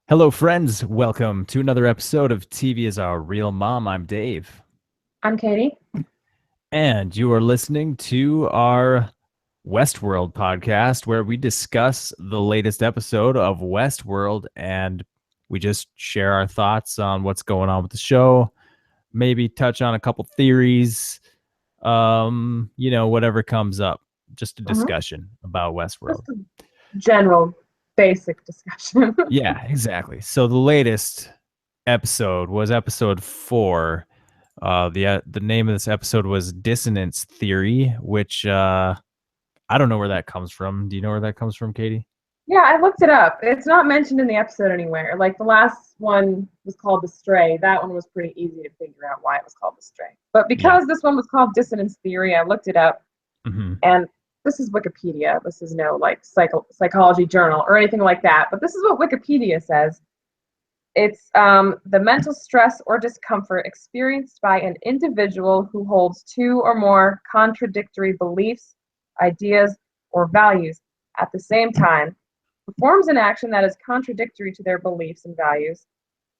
Hello, friends. Welcome to another episode of TV is Our Real Mom. I'm Dave. I'm Catie. And you are listening to our Westworld podcast, where we discuss the latest episode of Westworld and we just share our thoughts on what's going on with the show, maybe touch on a couple theories, whatever comes up. Just a Mhm. discussion about Westworld. Just a general, basic discussion. Yeah, exactly. So the latest episode was episode 4. The name of this episode was Dissonance Theory, which I don't know where that comes from. Do you know where that comes from, Catie? Yeah, I looked it up. It's not mentioned in the episode anywhere. Like the last one was called The Stray. That one was pretty easy to figure out why it was called The Stray. But Yeah. because this one was called Dissonance Theory, I looked it up. Mm-hmm. And this is Wikipedia. This is no like psychology journal or anything like that. But this is what Wikipedia says. It's the mental stress or discomfort experienced by an individual who holds two or more contradictory beliefs, ideas, or values at the same time, performs an action that is contradictory to their beliefs and values,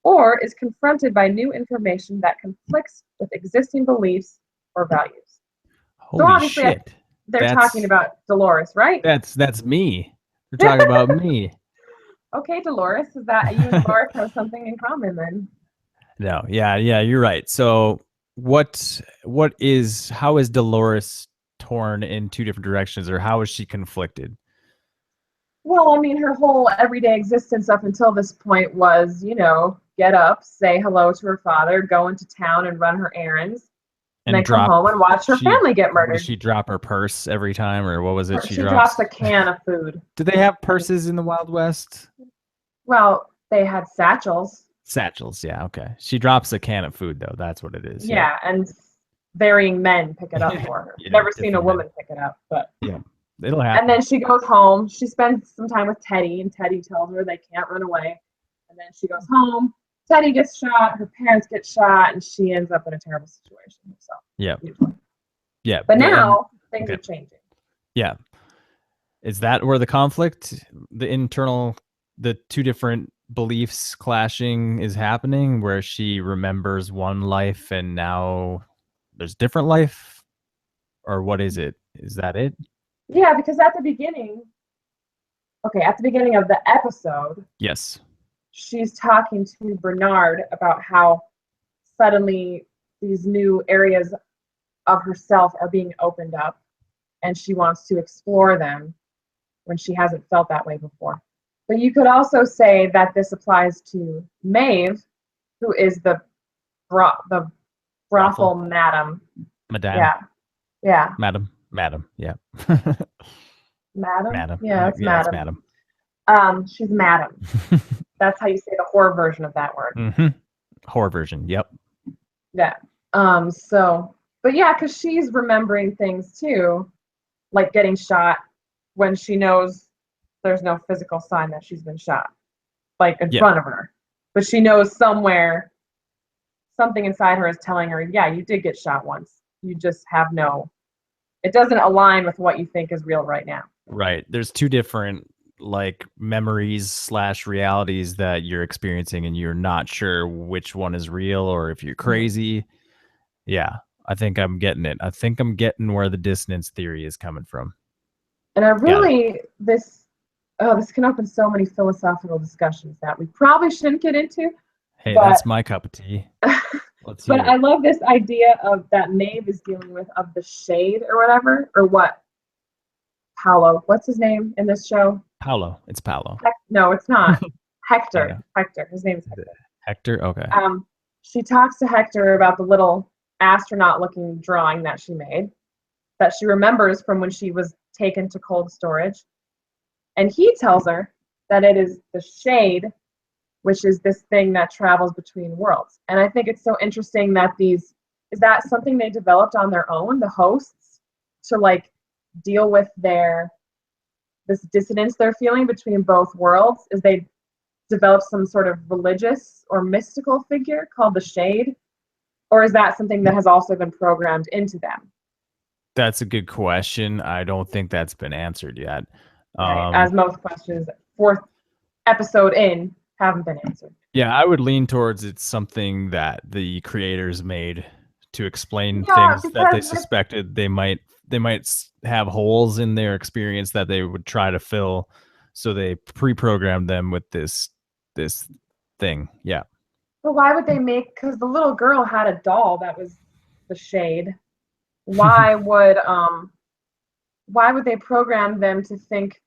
or is confronted by new information that conflicts with existing beliefs or values. So Holy obviously, shit. they're talking That's about Dolores, right? that's me. We're talking about me. Okay, Dolores, is that you and Dolores have something in common then? No, yeah, you're right. So how is Dolores torn in two different directions, or how is she conflicted? Well, I mean, her whole everyday existence up until this point was, get up, say hello to her father, go into town and run her errands, and And then come home and watch her she family get did murdered. she drop her purse every time, or what was it she She drops drops? a can of food. Do they have purses in the Wild West? Well, they had satchels. Satchels, yeah, okay. She drops a can of food though. That's what it is. Yeah. Yeah, and varying men pick it up for her. Yeah, Never seen a different men. woman pick it up, but Yeah. It'll and happen. then she goes home. She spends some time with Teddy, and Teddy tells her they can't run away. And then she goes home. Teddy gets shot. Her parents get shot, and she ends up in a terrible situation herself. Yeah. Usually. Yeah. But now things okay. are changing. Yeah. Is that where the conflict, the two different beliefs clashing is happening, where she remembers one life and now there's different life? Or what is it? Is that it? Yeah, because at the beginning of the episode, Yes. she's talking to Bernard about how suddenly these new areas of herself are being opened up and she wants to explore them when she hasn't felt that way before. But you could also say that this applies to Maeve, who is the brothel madam. Madame. Yeah. Yeah. Madam. Yeah. Madam? Madam. Yeah, it's Yeah, madam. it's madam. She's madam. That's how you say the horror version of that word. Mm-hmm. Horror version. Yep. Yeah. But yeah, because she's remembering things too, like getting shot when she knows there's no physical sign that she's been shot, like in front of her. But she knows somewhere, something inside her is telling her, yeah, you did get shot once. You just have it doesn't align with what you think is real right now. Right. There's two different like memories / realities that you're experiencing and you're not sure which one is real or if you're crazy. Yeah, I think I'm getting it. I think I'm getting where the dissonance theory is coming from. And I really, this can open so many philosophical discussions that we probably shouldn't get into. Hey, that's my cup of tea. Let's hear But it. I love this idea of that Maeve is dealing with of the shade or whatever, or what? Paolo. What's his name in this show? Paolo. It's Paolo. No, it's not. Hector. Hector. His name is Hector. Hector? Okay. She talks to Hector about the little astronaut-looking drawing that she made, that she remembers from when she was taken to cold storage. And he tells her that it is the shade, which is this thing that travels between worlds. And I think it's so interesting that is that something they developed on their own, the hosts, to like deal with this dissonance they're feeling between both worlds? Is they developed some sort of religious or mystical figure called the Shade? Or is that something that has also been programmed into them? That's a good question. I don't think that's been answered yet. Right. As most questions, 4th episode in, haven't been answered. Yeah, I would lean towards it's something that the creators made to explain Yeah, things that because they suspected they might have holes in their experience that they would try to fill, so they pre-programmed them with this thing. Yeah. but why would they make? Because the little girl had a doll that was the shade. Why would they program them to think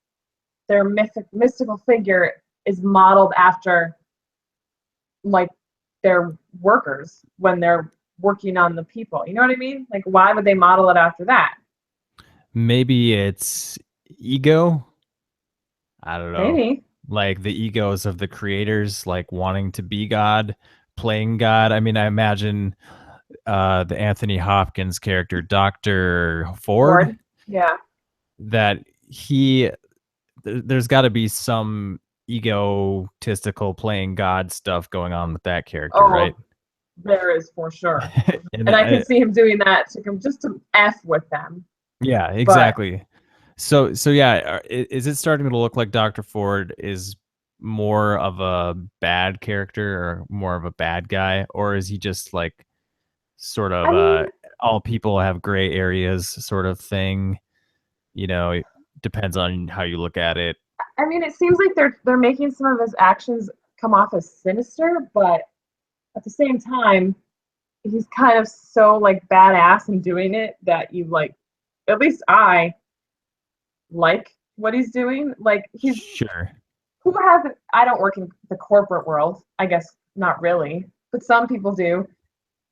their mystical figure is modeled after like their workers when they're working on the people? You know what I mean? Like, why would they model it after that? Maybe it's ego. I don't know. Maybe. Like the egos of the creators, like wanting to be God, playing God. I mean, I imagine the Anthony Hopkins character, Dr. Ford, Ford. Yeah. that there's got to be some egotistical playing God stuff going on with that character, Oh, right? there is for sure. And And I can see him doing that to come just to F with them. yeah, But exactly. So yeah, is it starting to look like Dr. Ford is more of a bad character or more of a bad guy, or is he just like sort of I mean, all people have gray areas sort of thing? It depends on how you look at it. it seems like they're making some of his actions come off as sinister, but at the same time, he's kind of so like badass in doing it that you like. At least I like what he's doing. Like he's Sure. who hasn't. I don't work in the corporate world. I guess not really, but some people do.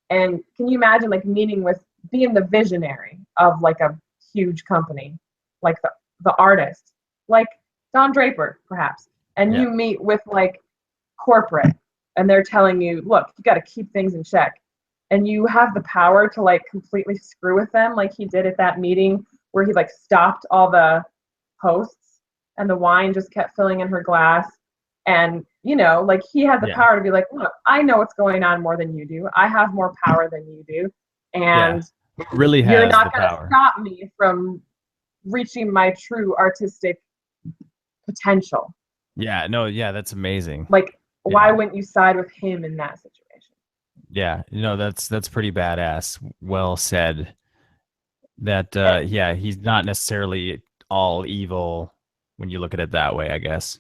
And can you imagine like meeting with being the visionary of like a huge company, like the artist, like Don Draper, perhaps, and Yeah. you meet with like corporate and they're telling you, look, you got to keep things in check. And you have the power to like completely screw with them, like he did at that meeting where he like stopped all the hosts and the wine just kept filling in her glass. And, like he had the Yeah. power to be like, look, I know what's going on more than you do. I have more power than you do. Yeah. And Who really you're has the not going to power? stop me from reaching my true artistic potential. Yeah. No, yeah, that's amazing. Like, why Yeah. wouldn't you side with him in that situation? Yeah. That's pretty badass. Well said. That And, yeah, he's not necessarily all evil when you look at it that way, I guess.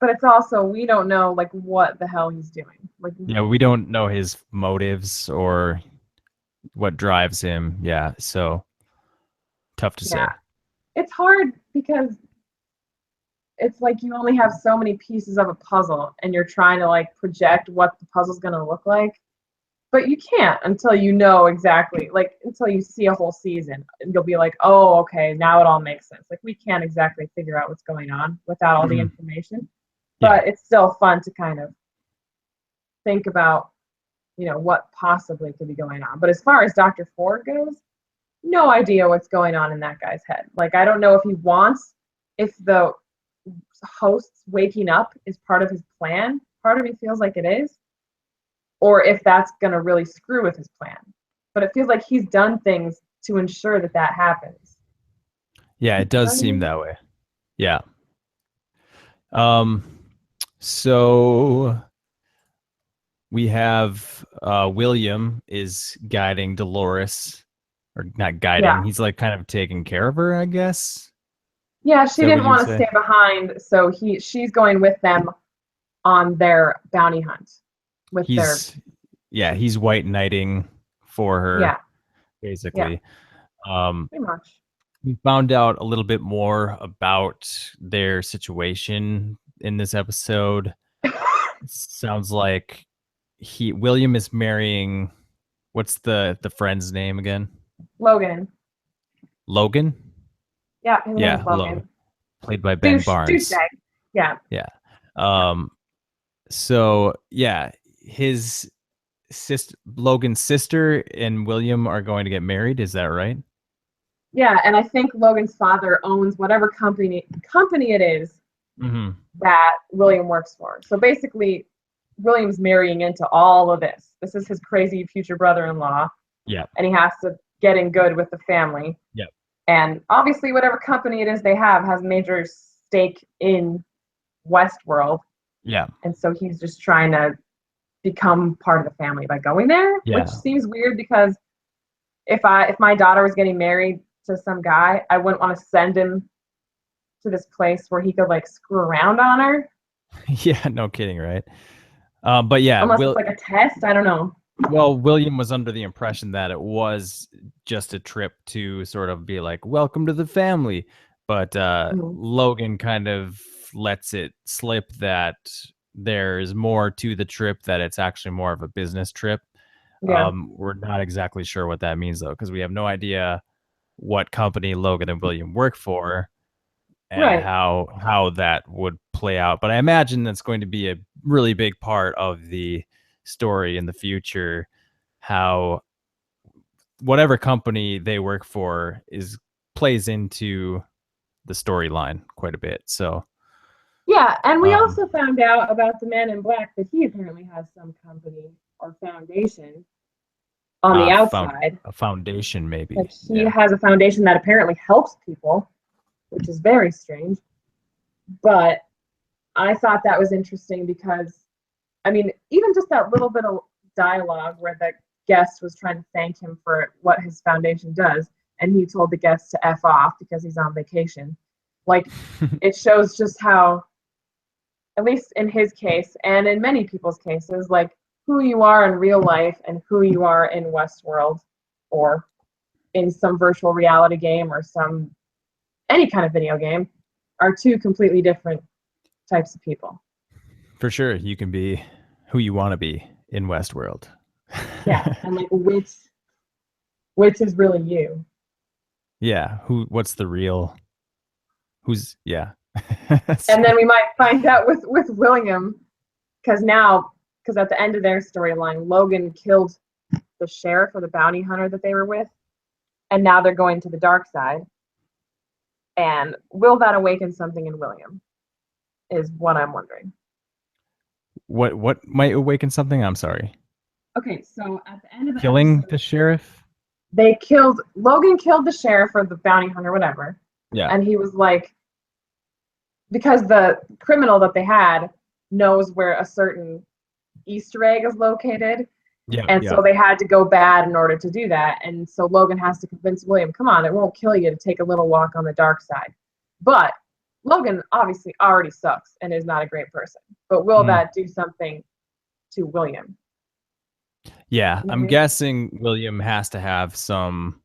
but it's also, we don't know, like, what the hell he's doing. Like, Yeah, we don't know his motives or what drives him. Yeah, so tough to yeah, say. it's hard because it's like you only have so many pieces of a puzzle and you're trying to, like, project what the puzzle's going to look like. But you can't until you know exactly, like, until you see a whole season. And you'll be like, oh, okay, now it all makes sense. Like, we can't exactly figure out what's going on without all the Mhm. information. Yeah. But it's still fun to kind of think about, what possibly could be going on. But as far as Dr. Ford goes, no idea what's going on in that guy's head. Like, I don't know if the hosts waking up is part of his plan. Part of me feels like it is, or if that's going to really screw with his plan. But it feels like he's done things to ensure that that happens. Yeah, it You know does what I seem mean? that way. Yeah. Um so we have William is guiding Dolores, or not Yeah. guiding. He's like kind of taking care of her, I guess. Yeah, Is she that what didn't you would want to say? stay behind, so she's going with them on their bounty hunt with their He's yeah, he's white knighting for her yeah, yeah, basically. Um, pretty much. we found out a little bit more about their situation in this episode. Sounds like William is marrying, what's the friend's name again? Logan. Logan? Yeah, his name's Yeah, Logan, Logan. played by Ben Barnes. Douchebag. Yeah, Yeah. yeah. Um, so yeah, his sister Logan's sister and William are going to get married, is that right? Yeah, and I think Logan's father owns whatever company it is Mm-hmm. that William works for. So basically, William's marrying into all of this. This is his crazy future brother-in-law, Yeah. and he has to get in good with the family. Yeah. And obviously, whatever company it is they have has major stake in Westworld. Yeah. And so he's just trying to become part of the family by going there, which Yeah. seems weird because if my daughter was getting married to some guy, I wouldn't want to send him to this place where he could like screw around on her. Yeah, no kidding, right? But yeah, Unless it's like a test, I don't know. well, William was under the impression that it was just a trip to sort of be like, welcome to the family. But Mhm. Logan kind of lets it slip that there's more to the trip, that it's actually more of a business trip. Yeah. We're not exactly sure what that means, though, because we have no idea what company Logan and William work for and Right. how that would play out. But I imagine that's going to be a really big part of the story in the future, how whatever company they work for is plays into the storyline quite a bit. So Yeah, and we um also found out about the Man in Black that he apparently has some company or foundation on the found outside. a foundation Like maybe. he Yeah. has a foundation that apparently helps people, which is very strange. But I thought that was interesting because, I mean, even just that little bit of dialogue where the guest was trying to thank him for what his foundation does, and he told the guest to F off because he's on vacation. Like, it shows just how, at least in his case, and in many people's cases, like who you are in real life and who you are in Westworld or in some virtual reality game or some any kind of video game are two completely different types of people. For sure, you can be who you want to be in Westworld. Yeah, and like which is really you. Yeah, what's the real who's yeah. And So, then we might find out with William because at the end of their storyline, Logan killed the sheriff or the bounty hunter that they were with, and now they're going to the dark side. And will that awaken something in William? Is what I'm wondering. what might awaken something? I'm sorry. Okay, so at the end of the Killing episode, the sheriff? Logan killed the sheriff or the bounty hunter, whatever. Yeah. And he was like, because the criminal that they had knows where a certain Easter egg is located. Yeah, And yeah. so they had to go bad in order to do that. And so Logan has to convince William, come on, it won't kill you to take a little walk on the dark side. But Logan obviously already sucks and is not a great person. But will Mm. that do something to William? Yeah, I'm Maybe. guessing William has to have some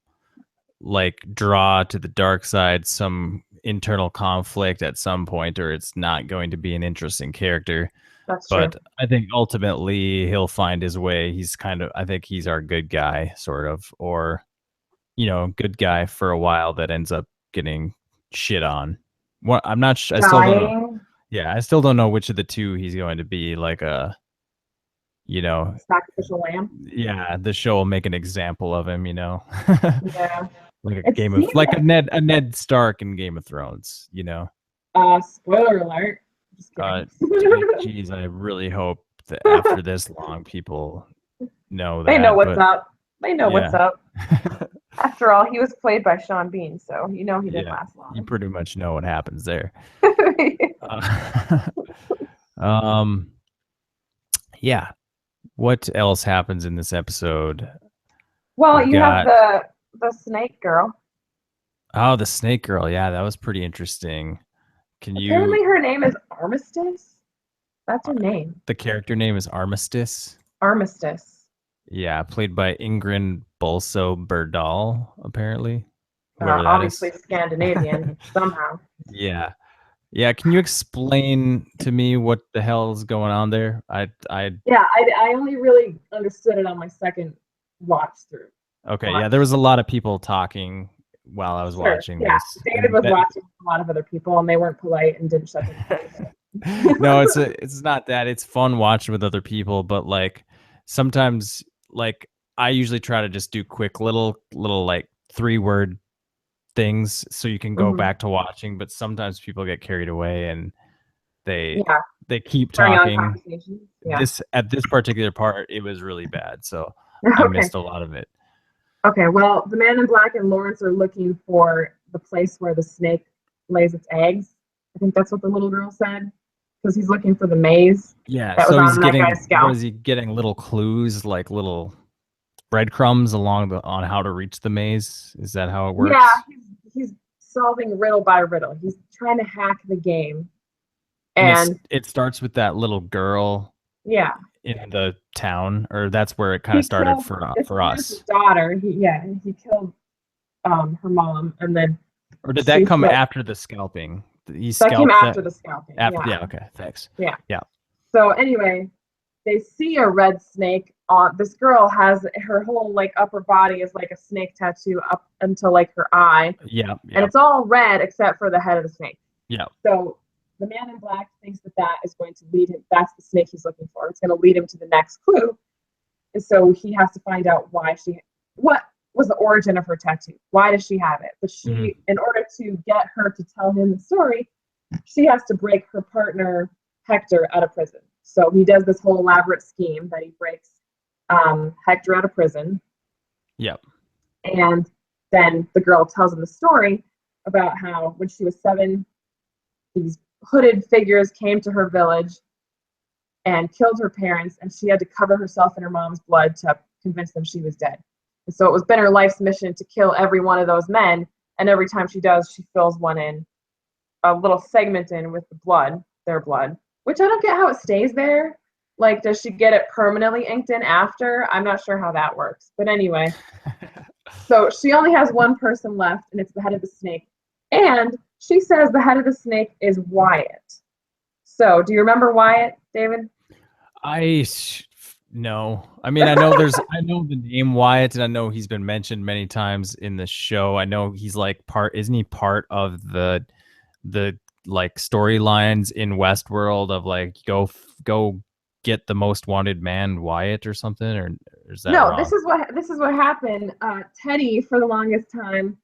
like draw to the dark side, some internal conflict at some point, or it's not going to be an interesting character. That's true. But I think ultimately he'll find his way. He's kind of, I think he's our good guy, sort of, or, good guy for a while that ends up getting shit on. What I'm not, I still don't know. Dying, Yeah, I still don't know which of the two he's going to be. Like sacrificial lamb. yeah, the show will make an example of him. Yeah. Like a It Game of, seems like like A Ned Stark in Game of Thrones. spoiler alert. Just Uh, kidding. geez, I really hope that after this long, people know They know that. what's But up. They know what's yeah, up. After all, he was played by Sean Bean, so he didn't yeah, last you long. pretty much know what happens there. Uh, um, yeah. What else happens in this episode? Well, We've you have got the snake girl. the snake girl. Yeah, that was pretty interesting. Can you? Apparently, her name is Armistice. That's uh, her name. The character name is Armistice. Armistice. Yeah, played by Ingrid Bolso Berdal, apparently. Whoever that Obviously is. Scandinavian somehow. Yeah. Yeah, can you explain to me what the hell is going on there? I Yeah, I only really understood it on my second watch through. Okay, yeah, Watch. there was a lot of people talking while I was Sure. watching Yeah. this. David And was that watching with a lot of other people, and they weren't polite and didn't shut them down. No, it's not that. It's fun watching with other people, but like sometimes like I usually try to just do quick little like 3-word things so you can go Hmm. back to watching, but sometimes people get carried away and they Yeah. they keep Carry on talking. conversations. Yeah. This At this particular part, it was really bad, so I Okay. missed a lot of it. Okay. Well, the Man in Black and Lawrence are looking for the place where the snake lays its eggs. I think that's what the little girl said. because he's looking for the maze Yeah, that was so he's on that getting, guy's what scalp. is he getting, little clues, like little breadcrumbs on how to reach the maze? Is that how it Yeah, works? he's solving riddle by riddle. He's trying to hack the game, And and it starts with that little girl yeah, in the town, or that's where it kind of he started killed. for It's Forrest's us. daughter. He killed her mom, and then Or did that she's come like after the scalping? He that came scalped that after the scalping. after? Yeah, Yeah, okay, thanks. yeah. Yeah. So anyway, they see a red snake on this girl has her whole like upper body is like a snake tattoo up until like her eye, Yeah, and yeah, it's all red except for the head of the snake. yeah. So the man in black thinks that that is going to lead him. That's the snake he's looking for. It's going to lead him to the next clue, and so he has to find out what was the origin of her tattoo. Why does she have it? But Hmm. in order to get her to tell him the story, she has to break her partner Hector out of prison. So he does this whole elaborate scheme that he breaks Hector out of prison, Yep. and then the girl tells him the story about how when she was 7, these hooded figures came to her village and killed her parents, and she had to cover herself in her mom's blood to convince them she was dead. And so it was been her life's mission to kill every one of those men, and every time she does, she fills one in, a little segment in with the blood, their blood, which I don't get how it stays there. Like, does she get it permanently inked in after? I'm not sure how that works. But anyway, so she only has one person left, and it's the head of the snake. And she says the head of the snake is Wyatt. So, do you remember Wyatt, David? No. I mean, I know the name Wyatt, and I know he's been mentioned many times in the show. I know he's like isn't he part of the like storylines in Westworld of like go get the most wanted man Wyatt or something, or is that No, wrong? this is what happened. Teddy, for the longest time,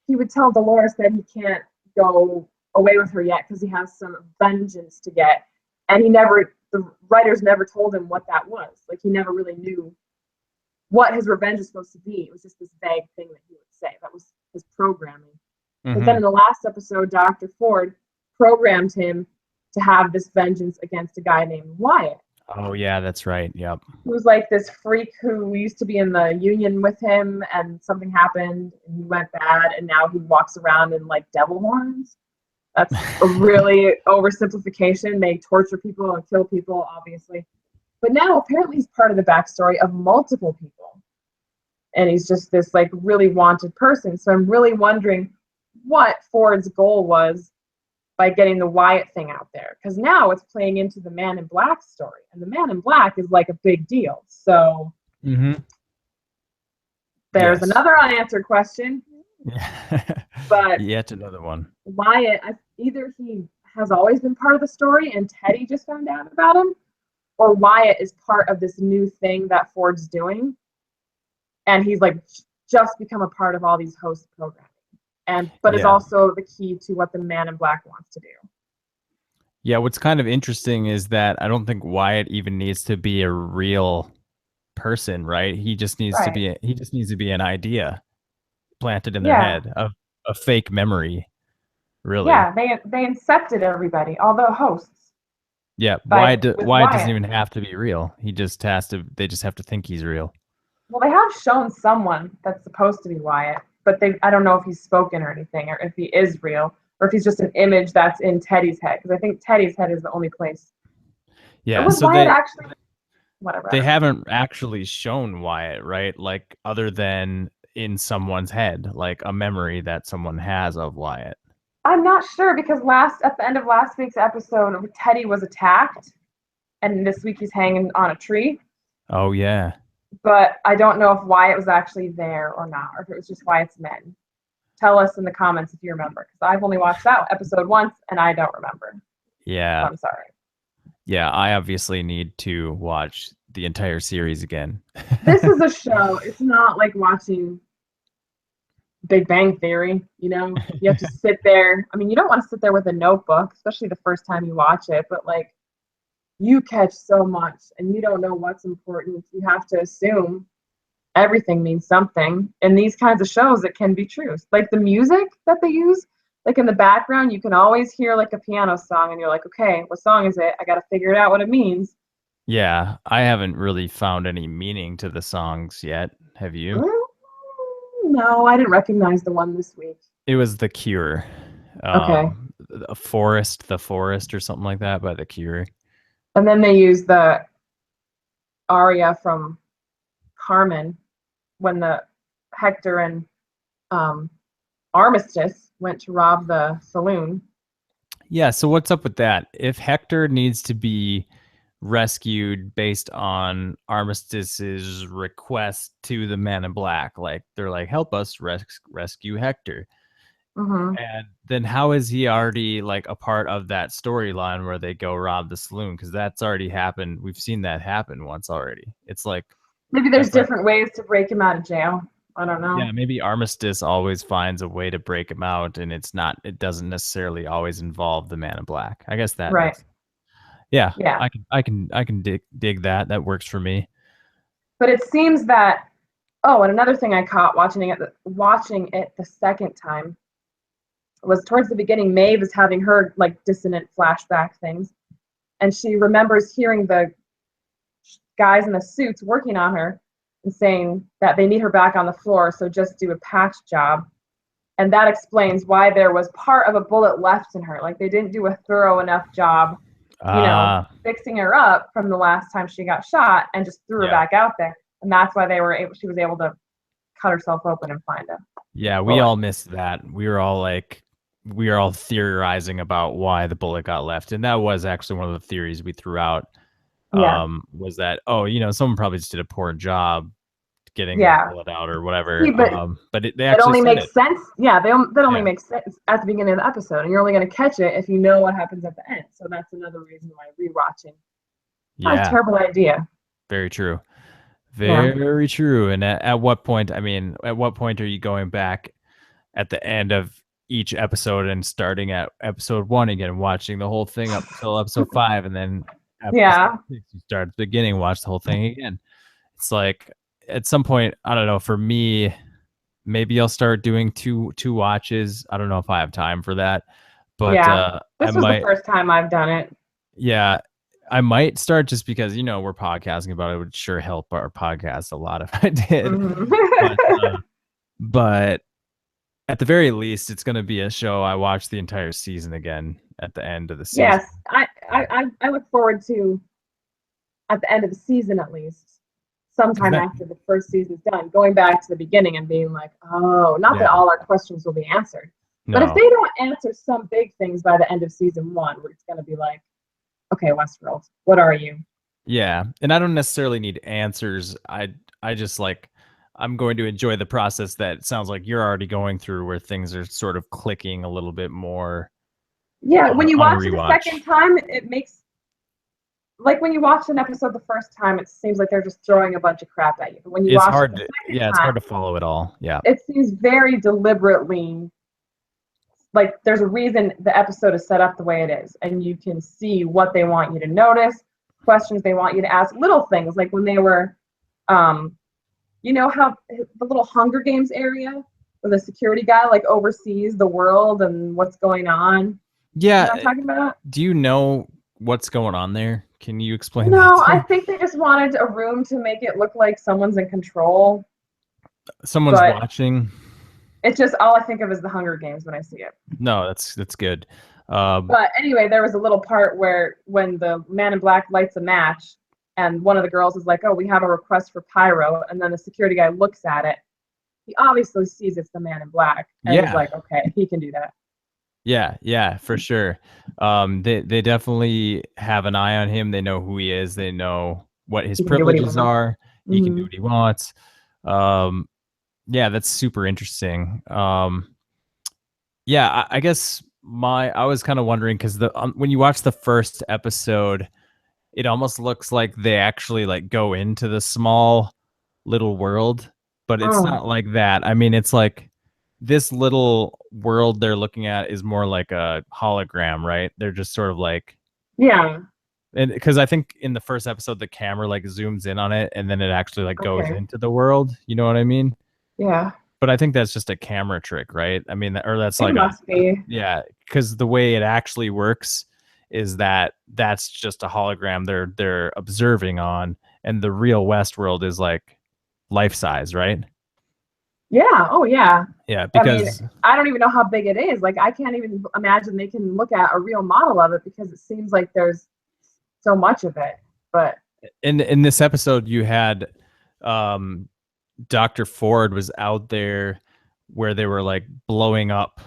he would tell Dolores that he can't go away with her yet because he has some vengeance to get, and the writers never told him what that was. Like, he never really knew what his revenge was supposed to be. It was just this vague thing that he would say. That was his programming. But then Hmm. in the last episode, Dr. Ford programmed him to have this vengeance against a guy named Wyatt, Oh yeah, that's right. Yep. who was like this freak who used to be in the union with him, and something happened and he went bad, and now he walks around in like devil horns. That's a really oversimplification. They torture people and kill people, obviously. But now apparently he's part of the backstory of multiple people. And he's just this like really wanted person. So I'm really wondering what Ford's goal was by getting the Wyatt thing out there. Because now it's playing into the Man in Black story. And the Man in Black is like a big deal. So Hmm. there's Yes. another unanswered question. But Yet another one. Wyatt, either he has always been part of the story and Teddy just found out about him, or Wyatt is part of this new thing that Ford's doing, and he's like just become a part of all these host programming, but is Yeah. also the key to what the Man in Black wants to do. Yeah, what's kind of interesting is that I don't think Wyatt even needs to be a real person, right? Right. He just needs to be an idea planted in their Yeah. head, a fake memory, really. Yeah. They incepted everybody, all the hosts, Yeah, with Wyatt doesn't Wyatt. even have to be real. He just has to they just have to think he's real. Well, they have shown someone that's supposed to be Wyatt, but I don't know if he's spoken or anything, or if he is real, or if he's just an image that's in Teddy's head. Because I think Teddy's head is the only place. Or Yeah, was so Wyatt actually? Whatever. I they don't know. haven't actually shown Wyatt, right? Like other than in someone's head, like a memory that someone has of Wyatt. I'm not sure because at the end of last week's episode, Teddy was attacked, and this week he's hanging on a tree. Oh yeah. But I don't know if Wyatt was actually there or not, or if it was just Wyatt's men. Tell us in the comments if you remember, because I've only watched that episode once and I don't remember. So Yeah. I'm sorry. Yeah, I obviously need to watch the entire series again. This is a show. It's not like watching Big Bang Theory. You have to sit there. I mean, you don't want to sit there with a notebook, especially the first time you watch it. But like, you catch so much, and you don't know what's important. You have to assume everything means something. In these kinds of shows, it can be true. Like the music that they use like in the background, you can always hear like a piano song, and you're like, okay, what song is it? I got to figure it out what it means. Yeah, I haven't really found any meaning to the songs yet. Have you? Mm, no, I didn't recognize the one this week. It was The Cure. Okay. The Forest or something like that by The Cure. And then they use the aria from Carmen when the Hector and um, Armistice went to rob the saloon. Yeah, so what's up with that? If Hector needs to be rescued based on Armistice's request to the Man in Black, like they're like, help us rescue Hector. Mm-hmm. And then how is he already like a part of that storyline where they go rob the saloon? Because that's already happened. We've seen that happen once already. It's like Maybe there's that's like different ways to break him out of jail. I don't know. yeah, maybe Armistice always finds a way to break him out, and it doesn't necessarily always involve the Man in Black. I guess that Right. makes yeah. Yeah. I can dig that. That works for me. But it seems that oh, and another thing I caught watching it the second time was towards the beginning. Maeve is having her like dissonant flashback things, and she remembers hearing the guys in the suits working on her and saying that they need her back on the floor, so just do a patch job. And that explains why there was part of a bullet left in her. Like they didn't do a thorough enough job, fixing her up from the last time she got shot and just threw her Yeah. back out there. And that's why she was able to cut herself open and find him. Yeah, we all missed that. We were all theorizing about why the bullet got left. And that was actually one of the theories we threw out. Yeah. Was that, someone probably just did a poor job getting the Yeah. bullet out or whatever. See, but But they it actually only said makes it. sense. Yeah, that only Yeah. makes sense at the beginning of the episode, and you're only going to catch it if you know what happens at the end. So that's another reason why rewatching. Not a Yeah, terrible idea. very true. Yeah. Very true. And at what point, at what point are you going back at the end of each episode and starting at episode 1 again and watching the whole thing up until episode 5, and then Yeah. 6 you start at the beginning, watch the whole thing again. It's like at some point, I don't know, for me, maybe I'll start doing two watches. I don't know if I have time for that, but Yeah. I This was the might, first time I've done it. yeah, I might start just because we're podcasting about it. It would sure help our podcast a lot if I did. Mhm. But at the very least, it's going to be a show I watch the entire season again at the end of the season. Yes, I look forward to at the end of the season at least, sometime after the first season's done, going back to the beginning and being like, oh, not that all our questions will be answered, but if they don't answer some big things by the end of season 1, it's going to be like, okay, Westworld, what are you? Yeah, and I don't necessarily need answers. I just like I'm going to enjoy the process that sounds like you're already going through, where things are sort of clicking a little bit more. Yeah, when you on a watch it a rewatch. second time, it makes like when you watch an episode the first time, it seems like they're just throwing a bunch of crap at you. But when you It's watch hard it the to second it's time, hard to follow it all. Yeah. it seems very deliberately like there's a reason the episode is set up the way it is, and you can see what they want you to notice, questions they want you to ask, little things like when they were you know how the little Hunger Games area where the security guy like oversees the world and what's going on. Yeah. You know what I'm talking about? Do you know what's going on there? Can you explain that No, to I me? think they just wanted a room to make it look like someone's in control. Someone's But watching. it's just all I think of is the Hunger Games when I see it. No, that's good. But anyway, there was a little part where when the Man in Black lights a match and one of the girls is like, oh, we have a request for pyro. And then the security guy looks at it. He obviously sees it's the Man in Black. And he's like, okay, he can do that. Yeah, for sure. They definitely have an eye on him. They know who he is. They know what his privileges are. He can do what he wants. Yeah, that's super interesting. Yeah, I guess I was kind of wondering because when you watch the first episode, it almost looks like they actually like go into the small little world, but it's not like that. I mean, it's like this little world they're looking at is more like a hologram, right? They're just sort of like, yeah. And because I think in the first episode the camera like zooms in on it and then it actually like goes into the world. You know what I mean? Yeah. But I think that's just a camera trick, right? I mean, or that's It like must be. yeah, because the way it actually works is that that's just a hologram they're observing on, and the real Westworld is like life size, right? Yeah. Oh, yeah. Yeah, I mean, because I don't even know how big it is. Like, I can't even imagine they can look at a real model of it because it seems like there's so much of it. But in this episode you had um Dr. Ford was out there where they were like blowing up.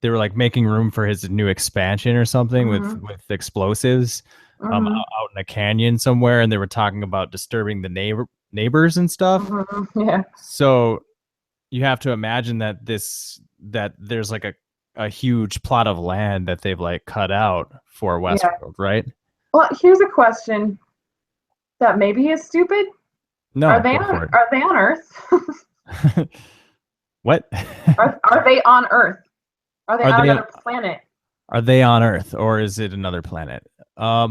They were like making room for his new expansion or something mhm, with explosives mhm, out in a canyon somewhere, and they were talking about disturbing the neighbors and stuff. mhm, yeah, So you have to imagine that that there's like a huge plot of land that they've like cut out for yeah. Westworld, right? Well, here's a question that maybe is stupid. Are No, they go on for are they on Earth? it. What? Are they on Earth? Are they Are on they another planet? Are they on Earth or is it another planet? Have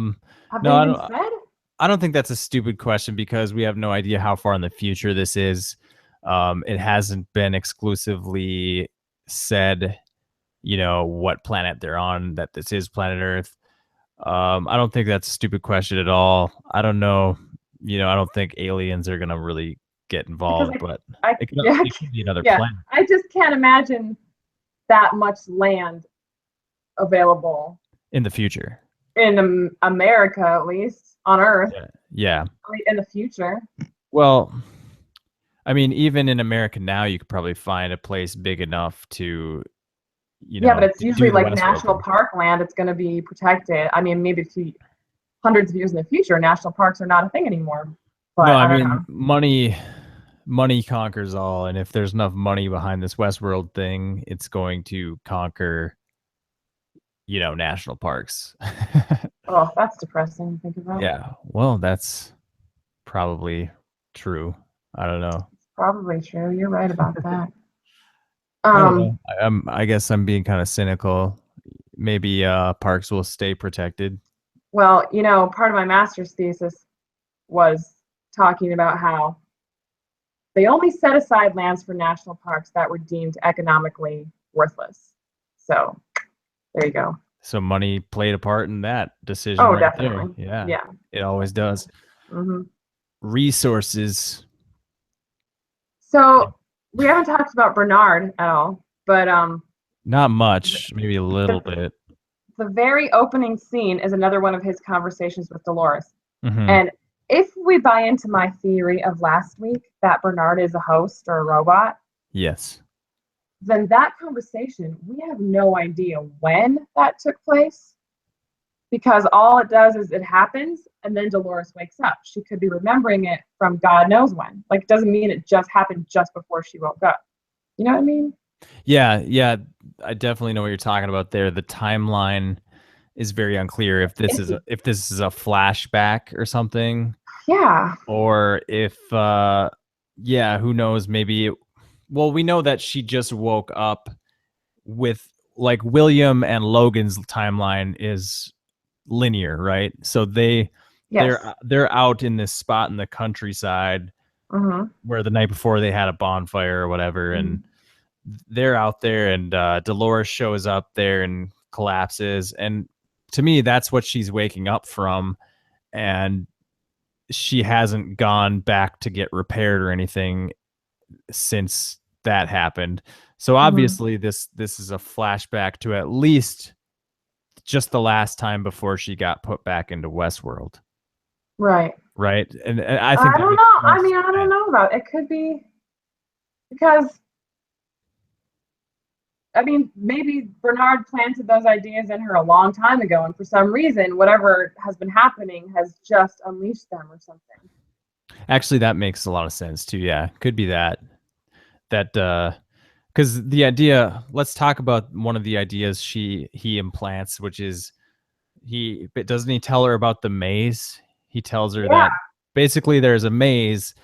No, they even said? I don't think that's a stupid question because we have no idea how far in the future this is. It hasn't been exclusively said, what planet they're on, that this is planet Earth. I don't think that's a stupid question at all. I don't know. I don't think aliens are gonna really get Because involved, but I it could, yeah, it could be another yeah. planet I just can't imagine that much land available in the future. in America, at least on Earth, Yeah. Yeah. in the future. Well, I mean, even in America now, you could probably find a place big enough to, Yeah, but it's usually do the like Westworld national thing. park land. It's going to be protected. I mean, maybe hundreds of years in the future, national parks are not a thing anymore. No, But I I don't mean, know. money conquers all, and if there's enough money behind this Westworld thing, it's going to conquer, national parks. Oh, that's depressing to think about. Yeah. Well, that's probably true. I don't know. Probably true. You're right about that. I don't Um, know. I guess I'm being kind of cynical. Maybe parks will stay protected. well, part of my master's thesis was talking about how they only set aside lands for national parks that were deemed economically worthless. So there you go. So money played a part in that decision Oh, right there. definitely. Yeah, Yeah. it always does. Hmm. Resources, So we haven't talked about Bernard at all, but not the, much, maybe a little the bit. the very opening scene is another one of his conversations with Dolores. Hmm. And if we buy into my theory of last week that Bernard is a host or a robot, Yes. then that conversation, we have no idea when that took place because all it does is it happens and then Dolores wakes up. She could be remembering it from God knows when. Like, it doesn't mean it just happened just before she woke up. You know what I mean? Yeah, yeah. I definitely know what you're talking about there. The timeline is very unclear It's, if this is a flashback or something, yeah. or if yeah, who knows, maybe well, we know that she just woke up with like William and Logan's timeline is linear, right? So Yes. they're out in this spot in the countryside Mm-hmm. where the night before they had a bonfire or whatever, and Mm-hmm. they're out there, and Dolores shows up there and collapses, and to me that's what she's waking up from, and she hasn't gone back to get repaired or anything since that happened. So Mm-hmm. obviously this is a flashback to at least just the last time before she got put back into Westworld, Right. right? And I think I that don't makes know. the I most mean, I don't sense. know about it. It could be because I mean, maybe Bernard planted those ideas in her a long time ago, and for some reason, whatever has been happening has just unleashed them or something. Actually, that makes a lot of sense too. Yeah, could be that because the idea. Let's talk about one of the ideas he implants, which is but doesn't he tell her about the maze? He tells her Yeah. that basically there's a maze,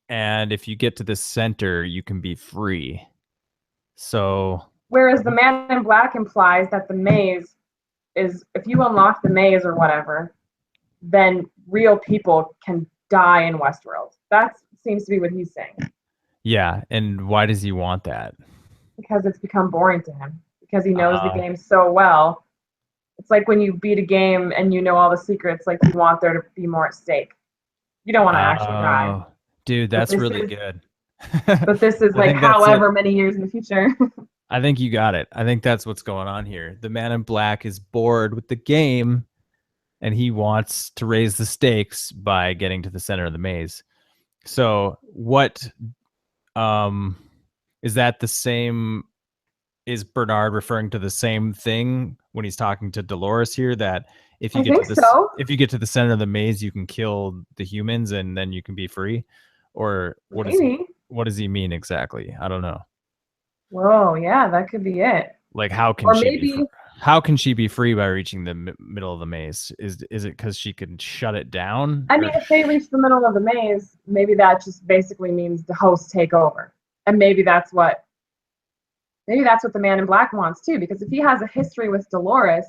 and if you get to the center, you can be free. So Whereas the man in black implies that the maze is, if you unlock the maze or whatever, then real people can die in Westworld. That seems to be what he's saying. Yeah, and why does he want that? because it's become boring to him. Because he knows the Uh, game so well. It's like when you beat a game and you know all the secrets, like you want there to be more at stake. You don't want to actually die. oh, dude, But that's this really is good. but this is I like think that's it. however many years in the future. I think you got it. I think that's what's going on here. The man in black is bored with the game and he wants to raise the stakes by getting to the center of the maze. So, what um is that the same is Bernard referring to the same thing when he's talking to Dolores here that if you I get to think this so. if you get to the center of the maze you can kill the humans and then you can be free? Or Maybe. what does he mean exactly? I don't know. Whoa, yeah, that could be it. Like how can Or she be maybe, how can she be free by reaching the middle of the maze? Is it cuz she can shut it down I or mean, if they reach the middle of the maze, maybe that just basically means the hosts take over. And maybe that's what the man in black wants too, because if he has a history with Dolores,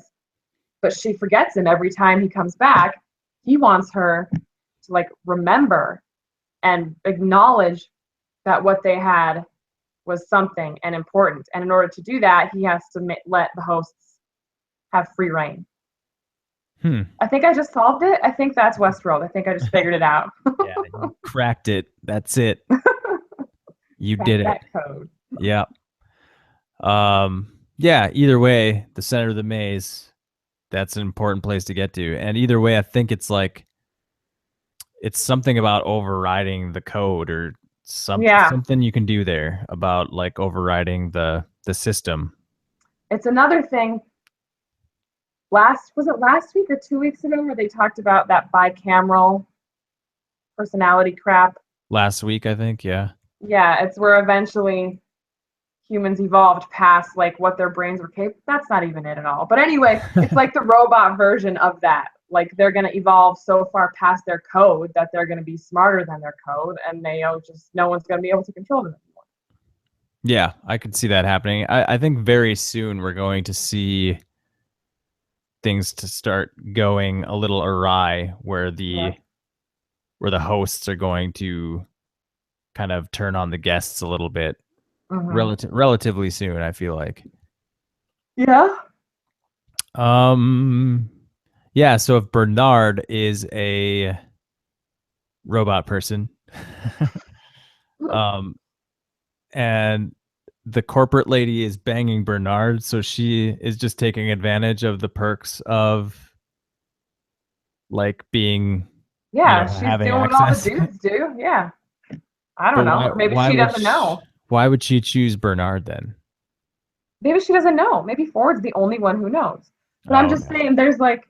but she forgets him every time he comes back, he wants her to like remember and acknowledge that what they had was something and important. And in order to do that, he has to let the hosts have free reign. hmm. I think I just solved it. I think that's Westworld. I think I just figured it out. Yeah, you cracked it. That's it. You Crack did it. that code. Yeah. Yeah, either way, the center of the maze, that's an important place to get to. And either way, I think it's like it's something about overriding the code or Yeah, something you can do there about like overriding the system. it's another thing. Was it last week or 2 weeks ago where they talked about that bicameral personality crap? Last week, I think, yeah. Yeah, it's where eventually humans evolved past like what their brains were capable. That's not even it at all. But anyway, it's like the robot version of that. Like they're going to evolve so far past their code that they're going to be smarter than their code, and just no one's going to be able to control them anymore. Yeah, I could see that happening. I think very soon we're going to see things to start going a little awry Yeah. where the hosts are going to kind of turn on the guests a little bit Mm-hmm. relatively soon, I feel like. Yeah. Um yeah, so if Bernard is a robot person, um and the corporate lady is banging Bernard, so she is just taking advantage of the perks of like being, Yeah, she's having doing what all the access. dudes do. Yeah. I But don't know. Or maybe she doesn't know. why would she choose Bernard then? Maybe she doesn't know. Maybe Ford's the only one who knows. But I'm Oh, just okay. saying, there's like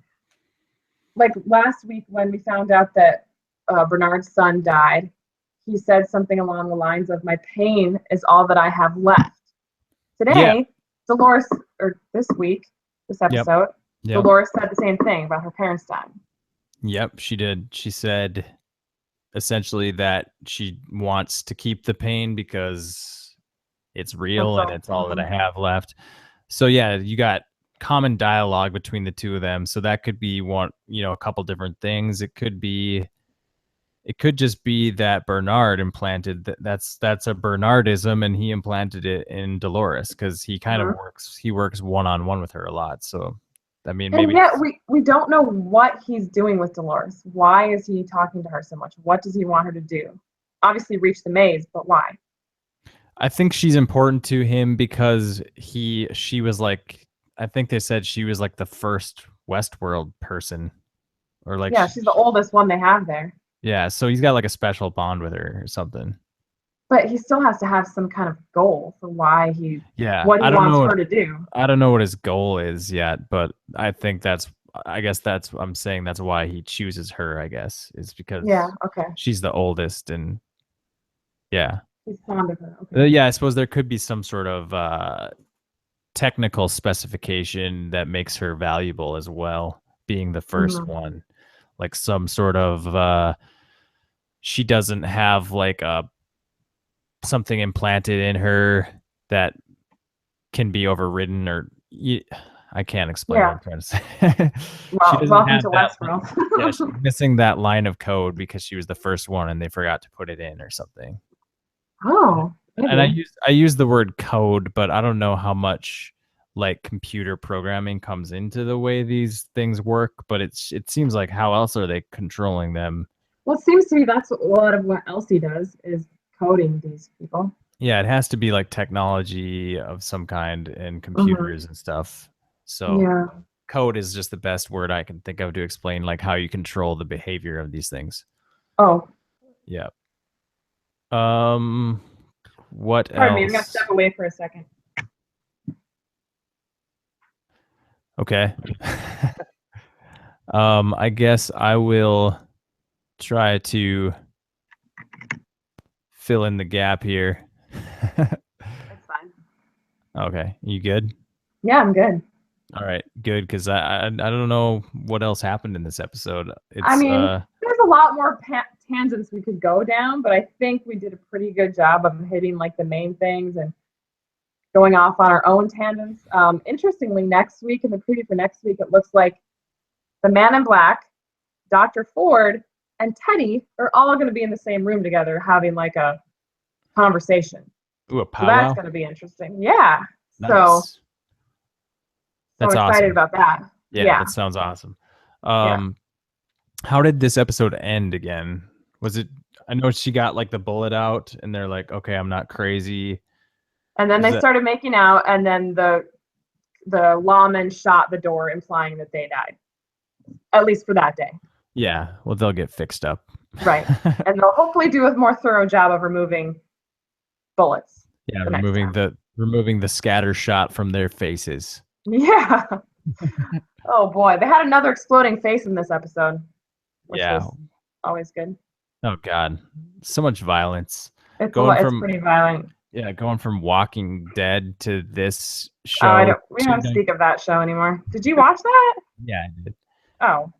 last week when we found out that Bernard's son died, he said something along the lines of, "My pain is all that I have left." Yeah. Today, Dolores, or this week, this Yep. episode, Yep. Dolores said the same thing about her parents dying. Yep, she did. She said essentially that she wants to keep the pain because it's That's real and all. it's all that I have left. So yeah, you got common dialogue between the two of them. So that could be one, a couple different things. It could just be that Bernard implanted that's a Bernardism and he implanted it in Dolores because he kind of Mm-hmm. works one on one with her a lot. So I mean And maybe yet we don't know what he's doing with Dolores. Why is he talking to her so much? What does he want her to do? Obviously reach the maze, but why? I think she's important to him because she was like I think they said she was like the first Westworld person or like Yeah, she's the oldest one they have there. yeah, so he's got like a special bond with her or something. But he still has to have some kind of goal for Yeah, what he wants her to do. I don't know what his goal is yet, but I guess that's I'm saying that's why he chooses her, I guess, is Yeah, because okay. she's the oldest and yeah. He's fond of her. Okay. Yeah, I suppose there could be some sort of technical specification that makes her valuable as well, being the first Mm-hmm. one. Like some sort of she doesn't have like a something implanted in her that can be overridden or I can't explain what Yeah. I'm trying to say. She Well, doesn't welcome have to that. Westworld. Yeah, she's missing that line of code because she was the first one and they forgot to put it in or something. Oh, And I maybe. use the word code, but I don't know how much like computer programming comes into the way these things work, but it seems like how else are they controlling them? Well, it seems to me that's a lot of what Elsie does is coding these people. Yeah, it has to be like technology of some kind and Mm-hmm. computers and stuff. So Yeah. code is just the best word I can think of to explain like how you control the behavior of these things. Oh, Yeah. Um, what pardon me. I'm gonna else? step away for a second. Okay. I guess I will try to fill in the gap here. That's fine. Okay, you good? Yeah, I'm good. All right, good. Because I don't know what else happened in this episode. I It's mean, there's a lot more tangents we could go down, but I think we did a pretty good job of hitting like the main things and going off on our own tangents. Interestingly, next week in the preview for next week, it looks like the Man in Black, Dr. Ford, and Teddy are all going to be in the same room together having like a conversation. ooh, a So that's powwow. going to be interesting. Yeah. So Nice. so That's excited awesome. about that. Yeah, Yeah. that sounds awesome. Yeah. Um, how did this episode end again? Was it? I know she got like the bullet out, and they're like, "Okay, I'm not crazy." And then Is they that? started making out, and then the lawman shot the door, implying that they died, at least for that day. Yeah. Well, they'll get fixed up. Right. And they'll hopefully do a more thorough job of removing bullets Yeah, the next time. removing the scatter shot from their faces. Yeah. Oh boy, they had another exploding face in this episode, which Yeah. was always good. Oh God, so much violence. It's a Going lot. It's from pretty violent. going from Walking Dead to this Oh, I show don't. We two don't nights. speak of that show anymore. Did you watch that? Yeah, I did. Oh,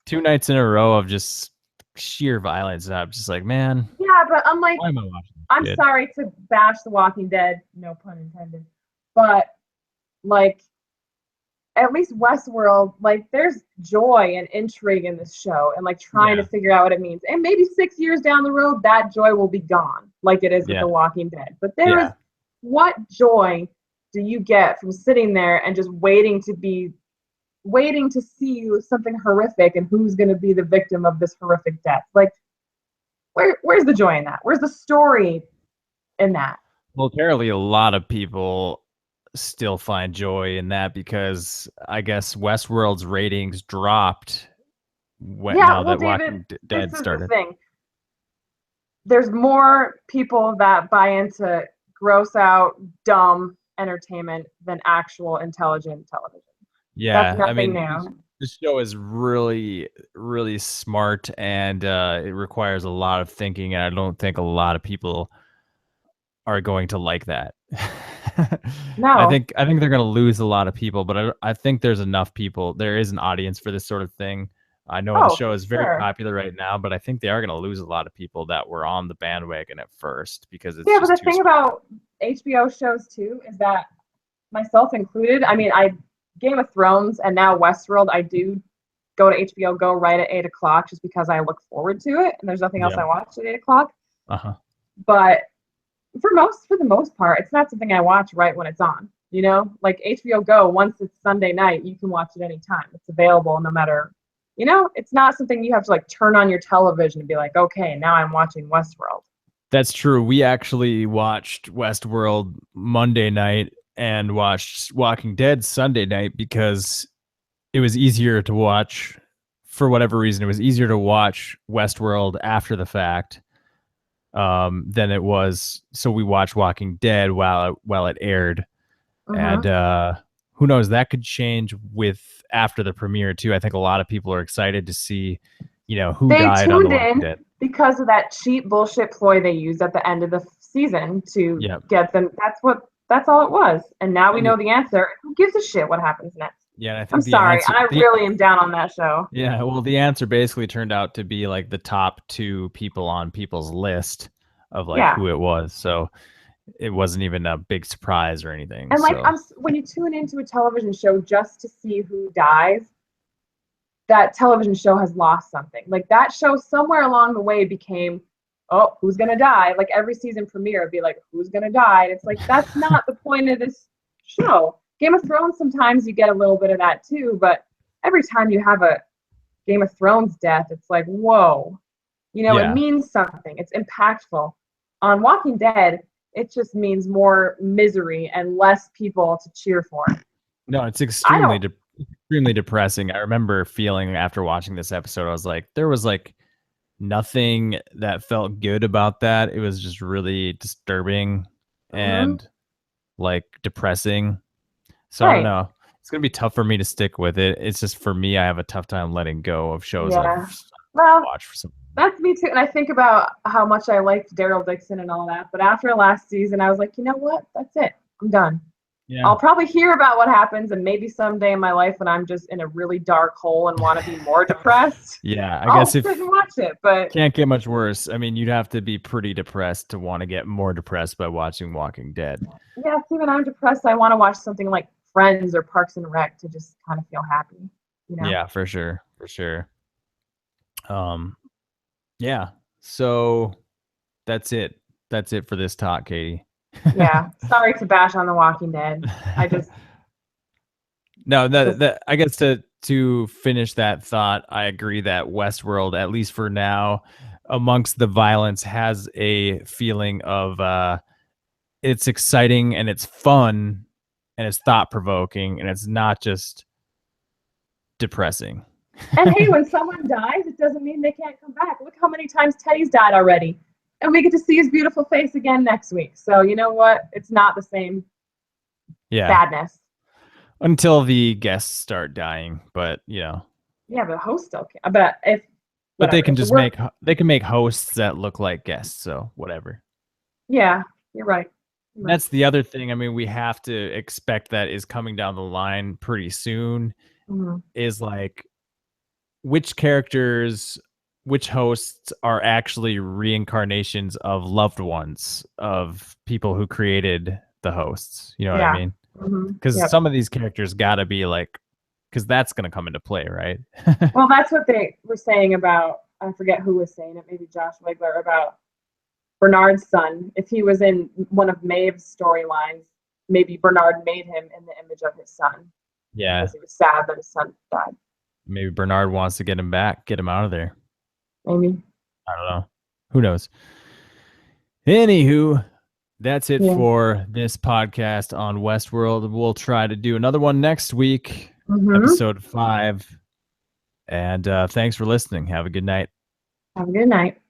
2 nights in a row of just sheer violence. And I'm just like, man, yeah, but I'm like, why am I watching this I'm shit? sorry to bash The Walking Dead, no pun intended, but like at least Westworld, like there's joy and intrigue in this show and like trying to Yeah, figure out what it means. And maybe 6 years down the road, that joy will be gone, like it is with yeah, The Walking Dead. But there is yeah. what joy do you get from sitting there and just waiting to see something horrific and who's going to be the victim of this horrific death? Like, where's the joy in that? Where's the story in that? Well, apparently a lot of people still find joy in that because I guess Westworld's ratings dropped Yeah, now well, that David, Walking this Dead is the started. thing. There's more people that buy into gross out, dumb entertainment than actual intelligent television. That's Yeah, I nothing mean, new. this show is really, really smart, and it requires a lot of thinking, and I don't think a lot of people are going to like that. No. I think they're going to lose a lot of people, but I think there's enough people. There is an audience for this sort of thing. I know the Oh, show for is very sure. popular right now, but I think they are going to lose a lot of people that were on the bandwagon at first because it's Yeah, but just the too thing smart. about HBO shows too is that myself included, I mean, I Game of Thrones and now Westworld, I do go to HBO Go right at 8 o'clock just because I look forward to it and there's nothing else Yeah. I watch at 8 o'clock. Uh-huh. But for the most part, it's not something I watch right when it's on. You know, like HBO Go, once it's Sunday night, you can watch it anytime. It's available no matter, it's not something you have to like turn on your television and be like, okay, now I'm watching Westworld. That's true. We actually watched Westworld Monday night and watched Walking Dead Sunday night because it was easier to watch for whatever reason. It was easier to watch Westworld after the fact than it was. So we watched Walking Dead while it aired, and Mm-hmm. who knows, that could change with after the premiere too. I think a lot of people are excited to see, who They died on The tuned Walking in Dead. because of that cheap bullshit ploy they used at the end of the season to Yeah, get them. That's all it was. And now we and know the answer. Who gives a shit what happens next? yeah, and I I'm think the sorry. answer I the really am down on that show. Yeah, well, the answer basically turned out to be like the top two people on people's list of like Yeah. who it was. So it wasn't even a big surprise or anything. And like So when you tune into a television show just to see who dies, that television show has lost something. Like that show somewhere along the way became oh, who's gonna die? Like every season premiere would be like, who's gonna die? And it's like, that's not the point of this show. Game of Thrones, sometimes you get a little bit of that too, but every time you have a Game of Thrones death, it's like, whoa, it means something. It's impactful. On Walking Dead, it just means more misery and less people to cheer for. No, it's extremely depressing. I remember feeling after watching this episode, I was like, there was like nothing that felt good about that. It was just really disturbing and like depressing. So I don't know. It's gonna be tough for me to stick with it. It's just for me, I have a tough time letting go of shows I've watched for some. That's me too. And I think about how much I liked Daryl Dixon and all that. But after last season, I was like, you know what? That's it. I'm done. Yeah. I'll probably hear about what happens, and maybe someday in my life when I'm just in a really dark hole and want to be more depressed. Yeah, I guess if you watch it, but can't get much worse. I mean, you'd have to be pretty depressed to want to get more depressed by watching Walking Dead. Yeah, see, when I'm depressed, I want to watch something like Friends or Parks and Rec to just kind of feel happy. Yeah, for sure. Yeah. So that's it. That's it for this talk, Catie. Yeah. Sorry to bash on The Walking Dead. I just No, that I guess to finish that thought, I agree that Westworld, at least for now, amongst the violence, has a feeling of it's exciting and it's fun and it's thought provoking and it's not just depressing. And hey, when someone dies, it doesn't mean they can't come back. Look how many times Teddy's died already. And we get to see his beautiful face again next week. So you know what? It's not the same sadness. Until the guests start dying, but Yeah, but the host still can. But they can just make hosts that look like guests, so whatever. Yeah, you're right. That's the other thing. I mean, we have to expect that is coming down the line pretty soon. Is like which hosts are actually reincarnations of loved ones of people who created the hosts. You know what I mean? Because some of these characters gotta be like, because that's gonna come into play, right? Well, that's what they were saying about, I forget who was saying it, maybe Josh Wigler, about Bernard's son. If he was in one of Maeve's storylines, maybe Bernard made him in the image of his son. Yeah. Because he was sad that his son died. Maybe Bernard wants to get him back, get him out of there. Maybe. I don't know. Who knows? Anywho, that's it for this podcast on Westworld. We'll try to do another one next week, episode 5. And thanks for listening. Have a good night. Have a good night.